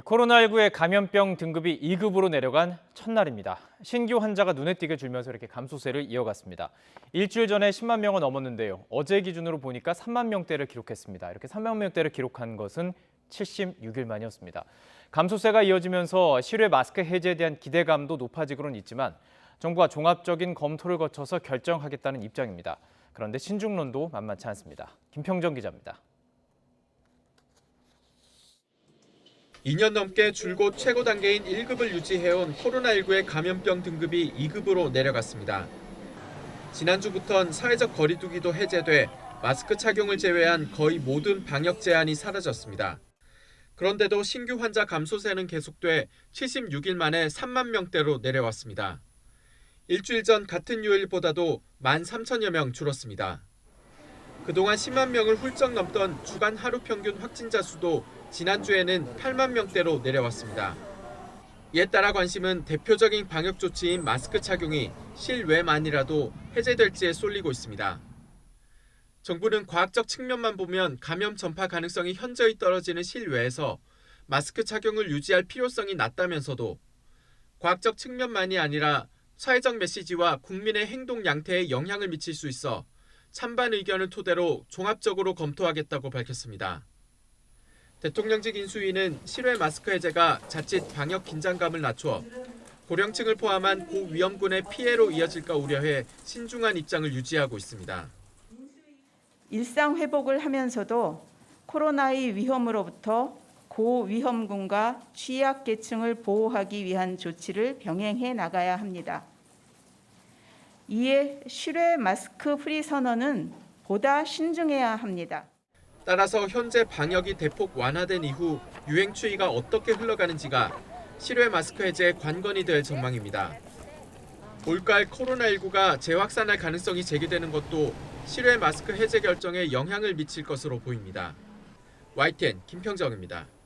코로나19의 감염병 등급이 2급으로 내려간 첫날입니다. 신규 환자가 눈에 띄게 줄면서 이렇게 감소세를 이어갔습니다. 일주일 전에 10만 명은 넘었는데요. 어제 기준으로 보니까 3만 명대를 기록했습니다. 이렇게 3만 명대를 기록한 것은 76일 만이었습니다. 감소세가 이어지면서 실외 마스크 해제에 대한 기대감도 높아지고는 있지만 정부가 종합적인 검토를 거쳐서 결정하겠다는 입장입니다. 그런데 신중론도 만만치 않습니다. 김평정 기자입니다. 2년 넘게 줄곧 최고 단계인 1급을 유지해온 코로나19의 감염병 등급이 2급으로 내려갔습니다. 지난주부터는 사회적 거리두기도 해제돼 마스크 착용을 제외한 거의 모든 방역 제한이 사라졌습니다. 그런데도 신규 환자 감소세는 계속돼 76일 만에 3만 명대로 내려왔습니다. 일주일 전 같은 요일보다도 13,000여 명 줄었습니다. 그동안 10만 명을 훌쩍 넘던 주간 하루 평균 확진자 수도 지난주에는 8만 명대로 내려왔습니다. 이에 따라 관심은 대표적인 방역 조치인 마스크 착용이 실외만이라도 해제될지에 쏠리고 있습니다. 정부는 과학적 측면만 보면 감염 전파 가능성이 현저히 떨어지는 실외에서 마스크 착용을 유지할 필요성이 낮다면서도 과학적 측면만이 아니라 사회적 메시지와 국민의 행동 양태에 영향을 미칠 수 있어 찬반 의견을 토대로 종합적으로 검토하겠다고 밝혔습니다. 대통령직 인수위는 실외 마스크 해제가 자칫 방역 긴장감을 낮춰 고령층을 포함한 고위험군의 피해로 이어질까 우려해 신중한 입장을 유지하고 있습니다. 일상 회복을 하면서도 코로나의 위험으로부터 고위험군과 취약계층을 보호하기 위한 조치를 병행해 나가야 합니다. 이에 실외 마스크 프리 선언은 보다 신중해야 합니다. 따라서 현재 방역이 대폭 완화된 이후 유행 추이가 어떻게 흘러가는지가 실외 마스크 해제의 관건이 될 전망입니다. 올가을 코로나19가 재확산할 가능성이 제기되는 것도 실외 마스크 해제 결정에 영향을 미칠 것으로 보입니다. YTN 김평정입니다.